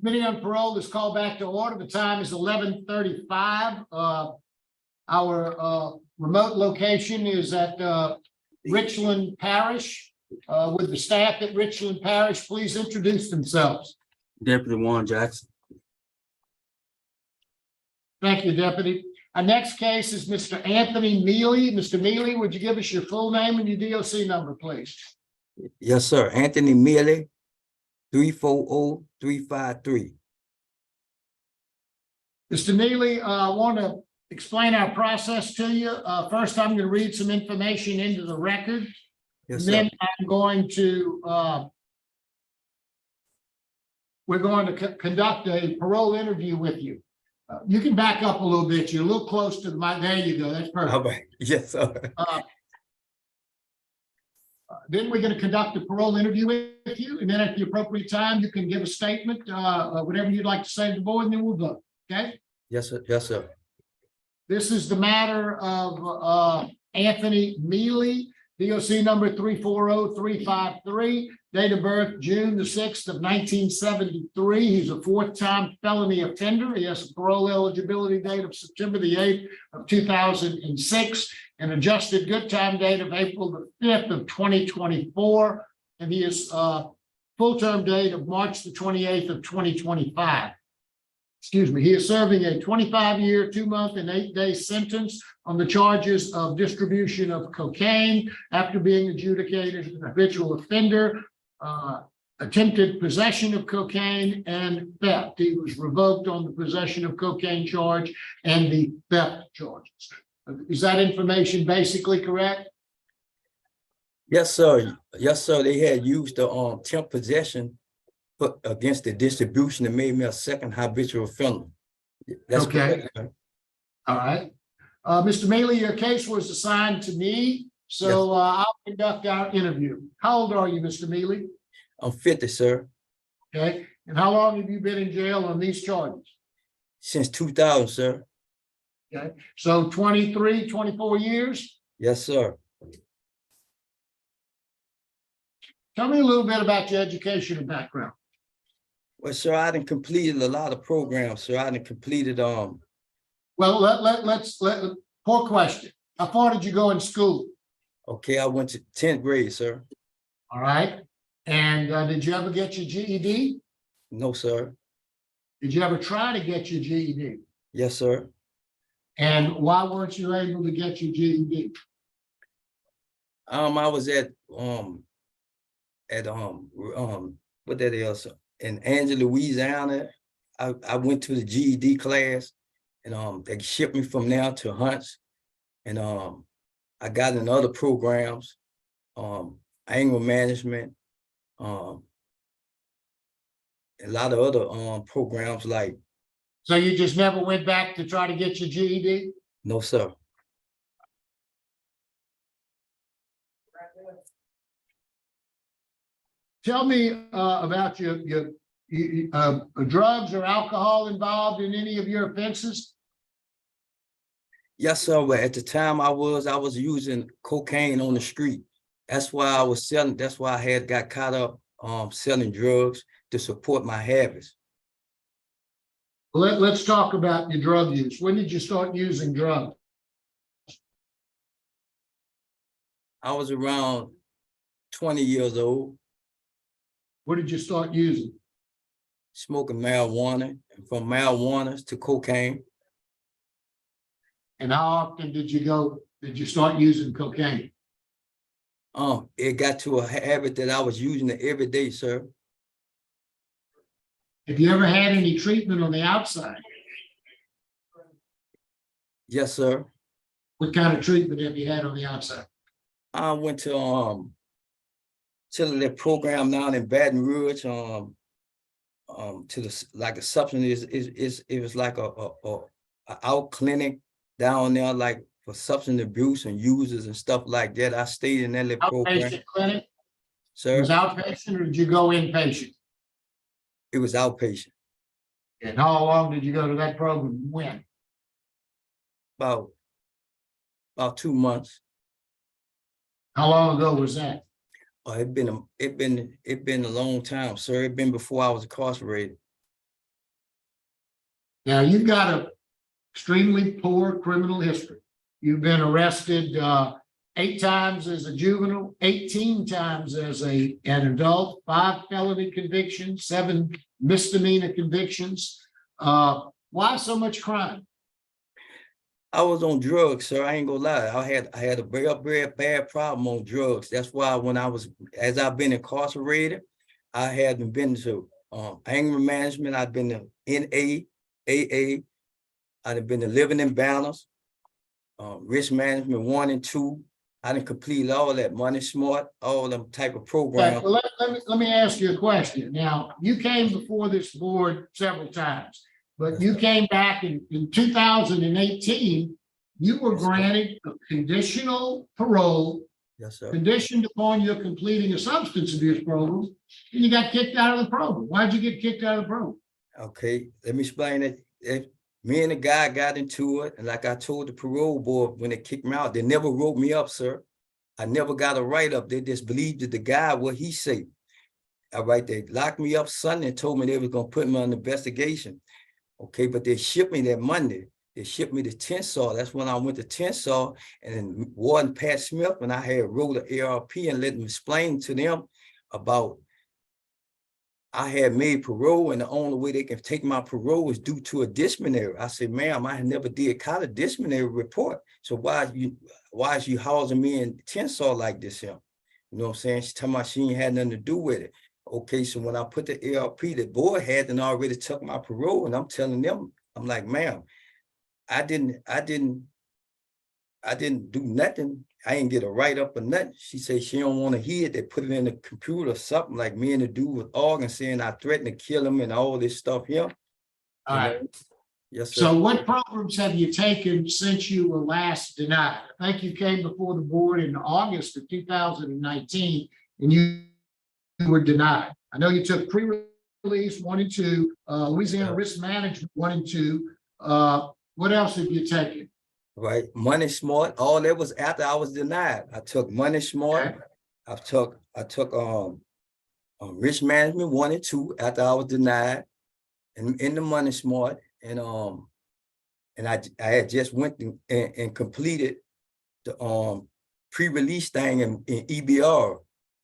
Committee on Parole is called back to order. The time is 11:35. Our remote location is at Richland Parish. With the staff at Richland Parish, please introduce themselves. Deputy Warren Jackson. Thank you, Deputy. Our next case is Mr. Anthony Mealey. Mr. Mealey, would you give us your full name and your DOC number, please? Yes, sir. Anthony Mealey, 340353. Mr. Mealey, I want to explain our process to you. First, I'm going to read some information into the record. Yes, And then sir. I'm going to, we're going to conduct a parole interview with you. You can back up a little bit. You're a little close to the mic. There you go. That's perfect. All right. Yes, sir. Then we're going to conduct a parole interview with you. And then at the appropriate time, you can give a statement, whatever you'd like to say to the board, and then we'll vote. Okay? Yes, sir. Yes, sir. This is the matter of Anthony Mealey, DOC number 340353, date of birth June the 6th of 1973. He's a fourth-time felony offender. He has a parole eligibility date of September the 8th of 2006, an adjusted good time date of April the 5th of 2024, and he is full-term date of March the 28th of 2025. Excuse me, he is serving a 25-year, 2-month, and 8-day sentence on the charges of distribution of cocaine after being adjudicated an habitual offender, attempted possession of cocaine, and theft. He was revoked on the possession of cocaine charge and the theft charges. Is that information basically correct? Yes, sir. Yes, sir. They had used the temp possession against the distribution and made me a second habitual offender. That's Okay. correct, sir. All right. Mr. Mealey, your case was assigned to me, so I'll conduct our interview. How old are you, Mr. Mealey? I'm 50, sir. Okay. And how long have you been in jail on these charges? Since 2000, sir. Okay. So 23, 24 years? Yes, sir. Tell me a little bit about your education and background. Well, sir, I done completed a lot of programs, sir. I done completed Well, let's poor question. How far did you go in school? okay, I went to 10th grade, sir. All right. And did you ever get your GED? No, sir. Did you ever try to get your GED? Yes, sir. And why weren't you able to get your GED? I was at what that is in Angela, Louisiana. I went to the GED class, and they shipped me from there to Hunts, and I got in other programs, anger management, a lot of other programs like. So you just never went back to try to get your GED? No, sir. Tell me about your drugs or alcohol involved in any of your offenses? Yes, sir. But at the time I was using cocaine on the street. That's why I was selling. That's why I got caught up selling drugs to support my habits. Let's talk about your drug use. When did you start using drugs? I was around 20 years old. What did you start using? Smoking marijuana, and from marijuana to cocaine. And how often did you start using cocaine? It got to a habit that I was using it every day, sir. Have you ever had any treatment on the outside? Yes, sir. What kind of treatment have you had on the outside? I went to the program down in Baton Rouge, to the like a substance it was like a out clinic down there, like for substance abuse and users and stuff like that. I stayed in that little program. Outpatient clinic? Sir, It was outpatient or did you go inpatient? it was outpatient. And how long did you go to that program? When? About 2 months. How long ago was that? It been a long time, sir. It been before I was incarcerated. Now, you've got a extremely poor criminal history. You've been arrested 8 times as a juvenile, 18 times as an adult, 5 felony convictions, 7 misdemeanor convictions. Why so much crime? I was on drugs, sir. I ain't gonna lie. I had a very bad problem on drugs. That's why as I've been incarcerated, I haven't been to anger management. I've been to NA, AA. I've been to living in balance, risk management 1 and 2. I done completed all that, Money Smart, all them type of programs. Okay, well, let me ask you a question. Now, you came before this board several times, but you came back in 2018, you were granted a conditional parole, Yes, sir. conditioned upon your completing a substance abuse program, and you got kicked out of the program. Why'd you get kicked out of the program? Okay, let me explain it. Me and the guy got into it, and like I told the parole board when they kicked me out, they never wrote me up, sir. I never got a write-up. They just believed that the guy, what he said. All right, they locked me up Sunday and told me they was gonna put me on investigation. Okay, but they shipped me that Monday. They shipped me to Tensar. That's when I went to Tensar, and then Warden Pat Smith, and I had wrote an ARP and let them explain to them about I had made parole, and the only way they can take my parole is due to a disciplinary. I said, ma'am, I never did kind of disciplinary report. So why is you housing me in Tensar like this here? You know what I'm saying? She talking about she ain't had nothing to do with it. Okay, so when I put the ARP, the board had and already took my parole, and I'm telling them, I'm like, ma'am, I didn't do nothing. I ain't get a write-up or nothing. She said she don't want to hear it. They put it in the computer or something, like me and the dude with organ saying I threatened to kill him and all this stuff here. All right. Yes, sir. So what programs have you taken since you were last denied? I think you came before the board in August of 2019 and you were denied. I know you took pre-release 1 and 2, Louisiana Risk Management 1 and 2. What else have you taken? Right, Money Smart. All that was after I was denied. I took Money Smart. Okay. I took Risk Management 1 and 2 after I was denied, and in the Money Smart, and I had just went and completed the pre-release thing in EBR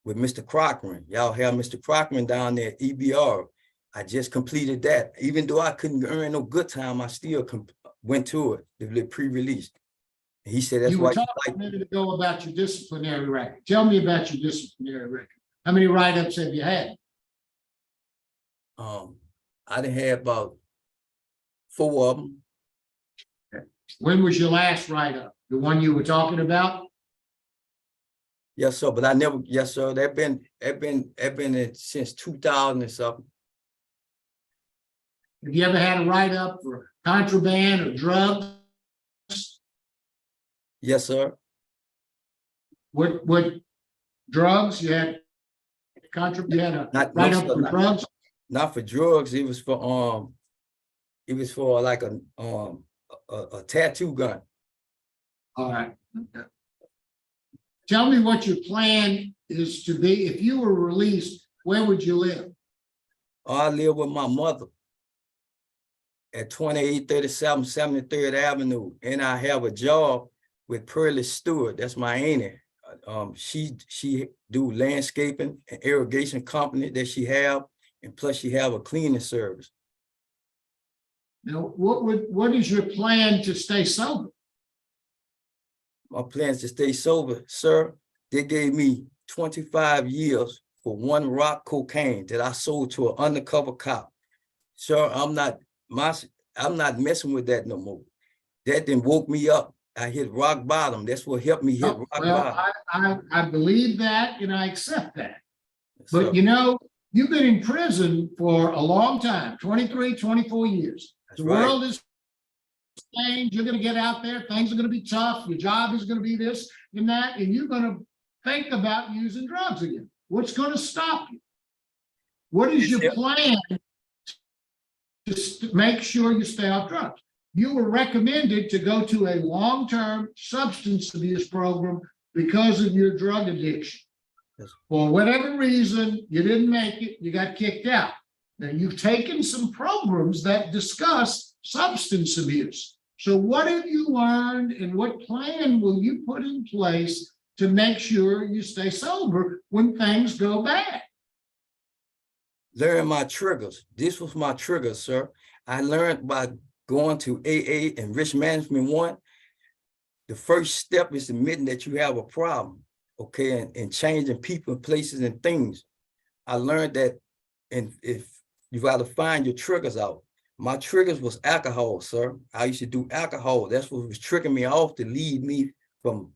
with Mr. Cochran. Y'all have Mr. Cochran down there at EBR. I just completed that. Even though I couldn't earn no good time, I still went to it, the pre-release. And he said, that's You why were talking a minute ago about your disciplinary record. Tell me about your disciplinary record. How many write-ups have you had? I done had about 4 of them. When was your last write-up? The one you were talking about? Yes, sir. But I never, yes, sir. They've been since 2000 and something. Have you ever had a write-up for contraband or drugs? Yes, sir. What drugs you had? You had a Not, write-up no, sir, for drugs? not for drugs. It was for like a tattoo gun. All right. Tell me what your plan is to be. If you were released, where would you live? I live with my mother at 2837 73rd Avenue, and I have a job with Parole Stewart. That's my auntie. She do landscaping and irrigation company that she have, and plus she have a cleaning service. Now, what is your plan to stay sober? My plan is to stay sober, sir. They gave me 25 years for 1 rock cocaine that I sold to an undercover cop. Sir, I'm not messing with that no more. That then woke me up. I hit rock bottom. That's what helped me hit rock bottom. I believe that and I accept that. But So, you know, you've been in prison for a long time, 23, 24 years. that's The right. world is changed. You're going to get out there. Things are going to be tough. Your job is going to be this and that, and you're going to think about using drugs again. What's going to stop you? What is your plan to make sure you stay off drugs? You were recommended to go to a long-term substance abuse program because of your drug addiction. Yes. For whatever reason, you didn't make it, you got kicked out. Now, you've taken some programs that discuss substance abuse. So what have you learned and what plan will you put in place to make sure you stay sober when things go bad? Learn my triggers. This was my trigger, sir. I learned by going to AA and Risk Management 1. The first step is admitting that you have a problem, okay, and changing people, places, and things. I learned that, and if you got to find your triggers out. My triggers was alcohol, sir. I used to do alcohol. That's what was triggering me off to lead me from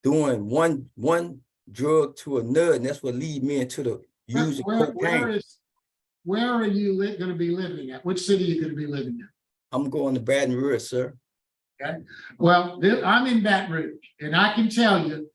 doing one drug to another, and that's what lead me into the using cocaine. Where are you going to be living at? Which city are you going to be living in? I'm going to Baton Rouge, sir. Okay. Well, I'm in Baton Rouge, and I can tell you,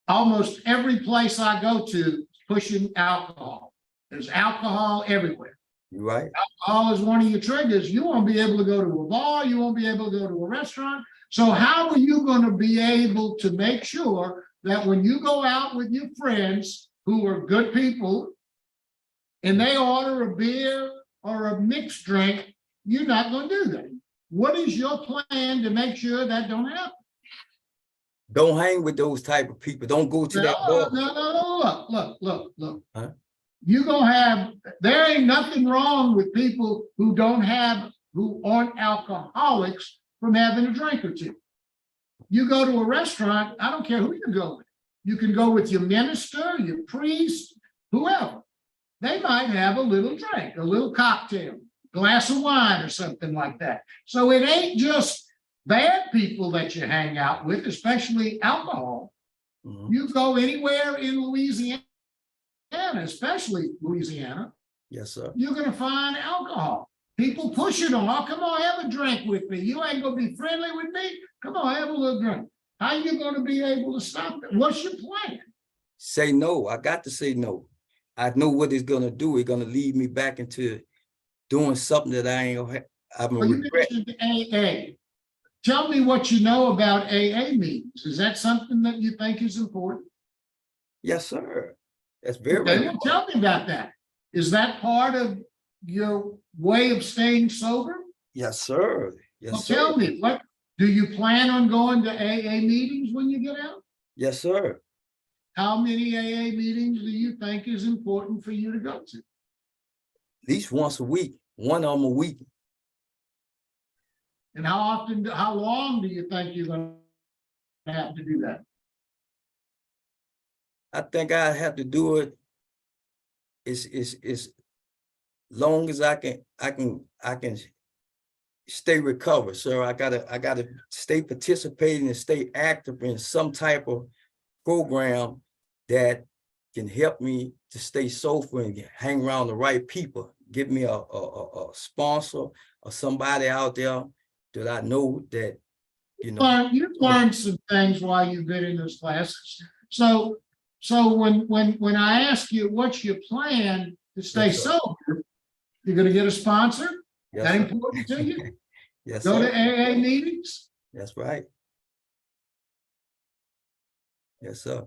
almost every place I go to is pushing alcohol. There's alcohol everywhere. You right? Alcohol is one of your triggers. You won't be able to go to a bar. You won't be able to go to a restaurant. So how are you going to be able to make sure that when you go out with your friends who are good people and they order a beer or a mixed drink, you're not going to do that? What is your plan to make sure that don't happen? Don't hang with those type of people. Don't go to that bar. No, look. Huh? You gonna have, there ain't nothing wrong with people who aren't alcoholics from having a drink or two. You go to a restaurant, I don't care who you go with. You can go with your minister, your priest, whoever. They might have a little drink, a little cocktail, glass of wine or something like that. So it ain't just bad people that you hang out with, especially alcohol. Mm-hmm. You go anywhere in Louisiana, especially Louisiana. Yes, sir. You're going to find alcohol. People push it on. Oh, come on, have a drink with me. You ain't going to be friendly with me. Come on, have a little drink. How are you going to be able to stop it? What's your plan? Say no. I got to say no. I know what it's going to do. It's going to lead me back into doing something that I ain't going to have. You mentioned AA. Tell me what you know about AA meetings. Is that something that you think is important? Yes, sir. That's very important. Tell me about that. Is that part of your way of staying sober? Yes, sir. Yes, well, sir. Tell me, what do you plan on going to AA meetings when you get out? Yes, sir. How many AA meetings do you think is important for you to go to? At least once a week, one of them a week. And how long do you think you're going to have to do that? I think I have to do it as long as I can stay recovered. So I gotta stay participating and stay active in some type of program that can help me to stay sober and hang around the right people. Give me a sponsor or somebody out there that I know that, you know. You've learned some things while you've been in those classes. So when I ask you what's your plan to stay sober, you're going to get a sponsor. Yes, that sir. Important to you? Yes, Go sir. to AA meetings. That's right. Yes, sir.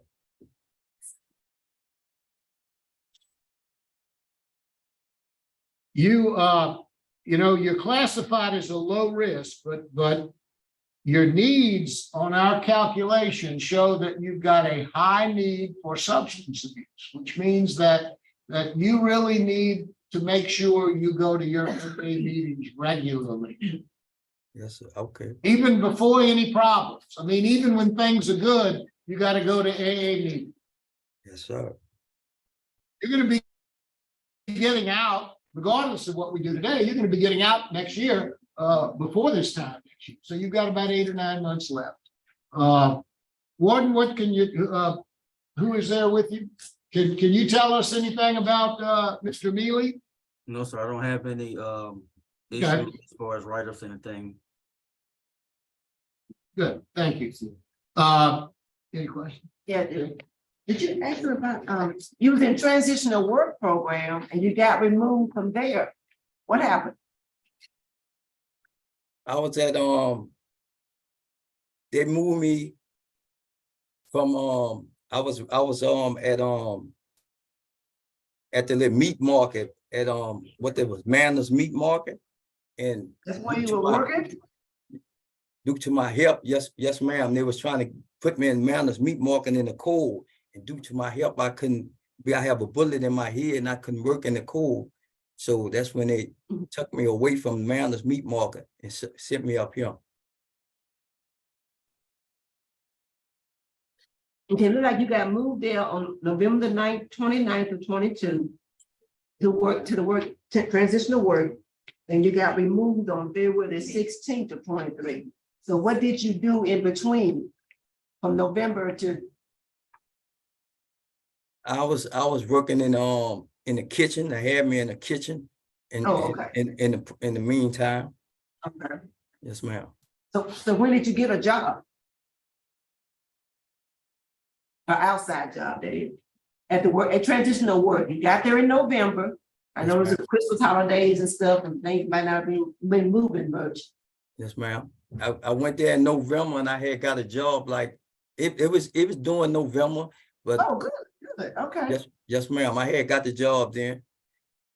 You're classified as a low risk, but your needs on our calculation show that you've got a high need for substance abuse, which means that you really need to make sure you go to your AA meetings regularly. Yes, sir. Okay. Even before any problems. I mean, even when things are good, you got to go to AA meetings. Yes, sir. You're going to be getting out, regardless of what we do today, you're going to be getting out next year before this time. So you've got about 8 or 9 months left. Warden, what can you, who is there with you? Can you tell us anything about Mr. Mealey? No, sir, I don't have any issues as far as write-ups or anything. Good, thank you. Any questions? Yeah, did you ask her about you was in transitional work program and you got removed from there? What happened? I was at they moved me from I was at the little meat market at what there was Manners Meat Market, And That's why due you to were my- working? Due to my help, yes, ma'am, they was trying to put me in Mountains Meat Market in the cold. And due to my help, I have a bullet in my head and I couldn't work in the cold. So that's when they took me away from Mountains Meat Market and sent me up here. Okay, look like you got moved there on November the 29th of 22 to transitional work, and you got removed on February the 16th of 23. So what did you do in between from November to? I was working in the kitchen. They had me in the kitchen and Oh, okay. in the meantime. Okay. Yes, ma'am. So when did you get a job? An outside job, that is, at the work, at transitional work. You got there in November. I know it was the Christmas holidays and stuff, and things might not be been moving much. Yes, ma'am. I went there in November and I had got a job like it was during November, but Oh, good, okay. yes, ma'am. I had got the job then.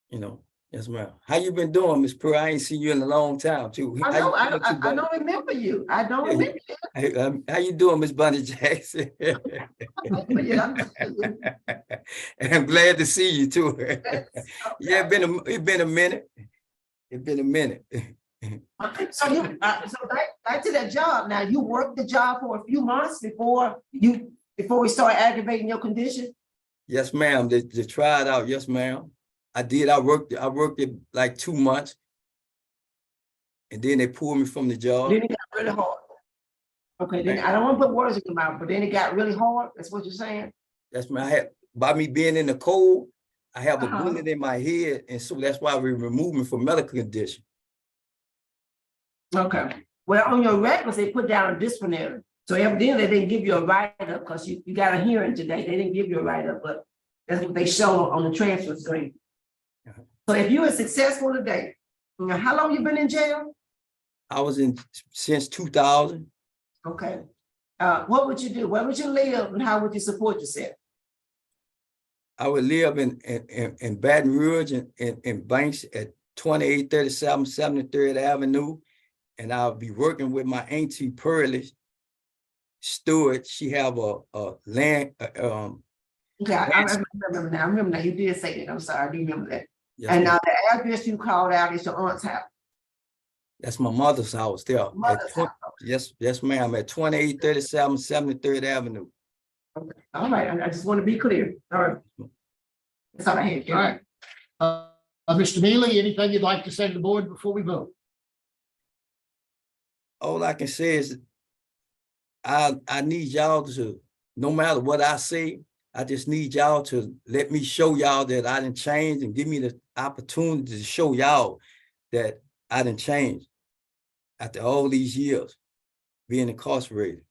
You know, yes, ma'am. How you been doing, Miss Purr? I ain't seen you in a long time too. I How know, you I doing, too, don't buddy? remember you. I don't Yeah, remember you. Hey, how you doing, Miss Bunny Jackson? Yeah, I'm glad to see you too. okay. Yeah, it's been a minute. It's been a minute. So you, so back to that job. Now, you worked the job for a few months before we started aggravating your condition? Yes, ma'am. They tried out. Yes, ma'am. I did. I worked it like 2 months. And then they pulled me from the job. Then it got really hard. Okay, then I don't want to put words in your mouth, but then it got really hard. That's what you're saying? That's my by me being in the cold, I have a Uh-huh. bullet in my head. And so that's why we removed me for medical condition. Okay. Well, on your records, they put down a disciplinary. So evidently they didn't give you a write-up because you got a hearing today. They didn't give you a write-up, but that's what they show on the transfer screen. Uh-huh. So if you were successful today, you know, how long you been in jail? I was in since 2000. Okay. What would you do? Where would you live and how would you support yourself? I would live in Baton Rouge in Banks at 2837 73rd Avenue. And I'll be working with my auntie Parole Stewart. She have a land. Okay, I remember now. I remember now. You did say that. I'm sorry. I do remember that. Yes, And ma'am. the address you called out is your aunt's house. That's my mother's house there. Mother's house. Yes, ma'am. At 2837 73rd Avenue. Okay. All right. I just want to be clear. All right. That's all I had. All right. Mr. Mealey, anything you'd like to say to the board before we vote? All I can say is I need y'all to, no matter what I say, I just need y'all to let me show y'all that I didn't change and give me the opportunity to show y'all that I didn't change after all these years being incarcerated.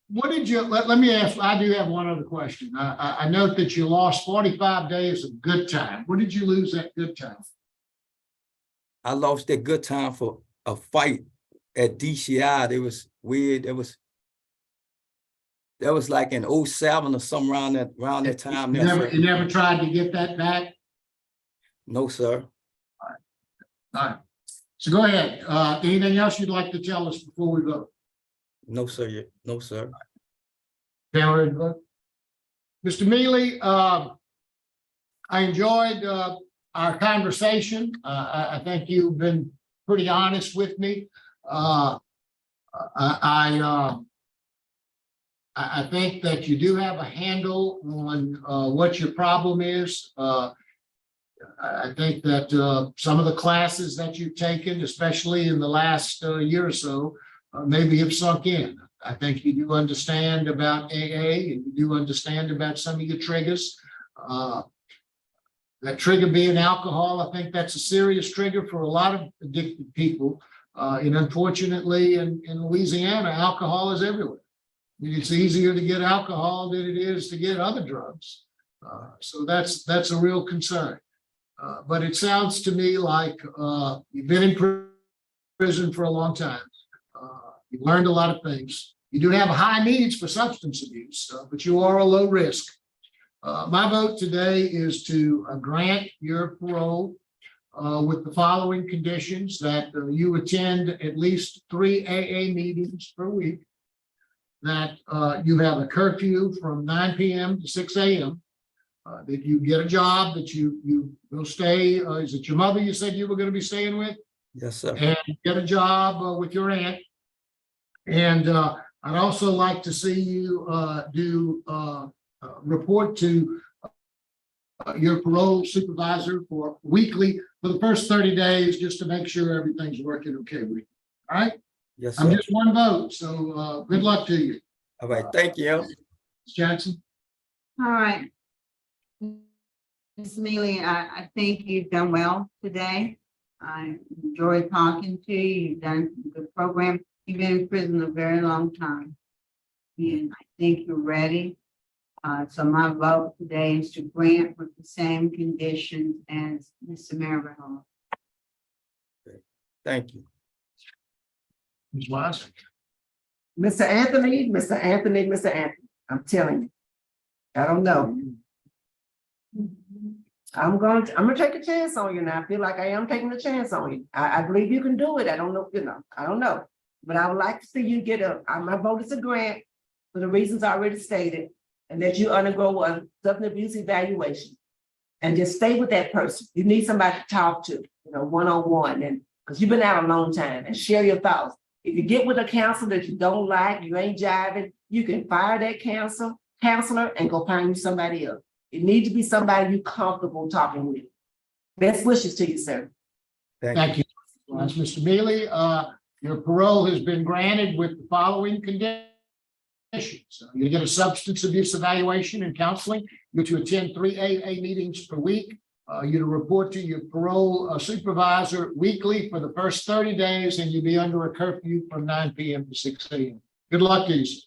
What did you, let me ask, I do have one other question. I note that you lost 45 days of good time. What did you lose that good time? I lost that good time for a fight at DCI. It was weird. That was like in 07 or something around that time. You never tried to get that back? No, sir. All right. So go ahead. Anything else you'd like to tell us before we vote? No, sir. No, sir. Now we're ready to vote. Mr. Mealey, I enjoyed our conversation. I think you've been pretty honest with me. I think that you do have a handle on what your problem is. I think that some of the classes that you've taken, especially in the last year or so, maybe have sunk in. I think you do understand about AA and you do understand about some of your triggers. That trigger being alcohol, I think that's a serious trigger for a lot of addicted people. And unfortunately, in Louisiana, alcohol is everywhere. It's easier to get alcohol than it is to get other drugs. So that's a real concern. But it sounds to me like you've been in prison for a long time. You learned a lot of things. You do have high needs for substance abuse, but you are a low risk. My vote today is to grant your parole with the following conditions: that you attend at least 3 AA meetings per week, that you have a curfew from 9 p.m. to 6 a.m., that you get a job, that you will stay. Is it your mother you said you were going to be staying with? Yes, sir. And get a job with your aunt. And I'd also like to see you report to your parole supervisor for weekly for the first 30 days, just to make sure everything's working okay with you. All right? Yes, I'm sir. just one vote, so good luck to you. All right, thank you. Ms. Jackson? All right. Ms. Mealy, I think you've done well today. I enjoyed talking to you. You've done a good program. You've been in prison a very long time. And I think you're ready. So my vote today is to grant with the same conditions as Mr. Maribel. Thank you. Ms. Wise? Mr. Anthony, Mr. Anthony, Mr. Anthony, I'm telling you. I don't know. I'm gonna take a chance on you now. I feel like I am taking a chance on you. I believe you can do it. I don't know, I don't know. But I would like to see you get my vote is a grant for the reasons already stated, and that you undergo a substance abuse evaluation. And just stay with that person. You need somebody to talk to, one-on-one, and because you've been out a long time, and share your thoughts. If you get with a counselor that you don't like, you ain't jiving, you can fire that counselor and go find you somebody else. It needs to be somebody you're comfortable talking with. Best wishes to you, sir. Thank you. Mr. Mealy, your parole has been granted with the following conditions. You get a substance abuse evaluation and counseling. You're to attend 3 AA meetings per week. You to report to your parole supervisor weekly for the first 30 days, and you'll be under a curfew from 9 p.m. to 6 a.m. Good luck to you, sir.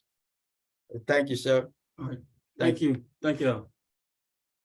Thank you, sir. All right. Thank you. Thank you.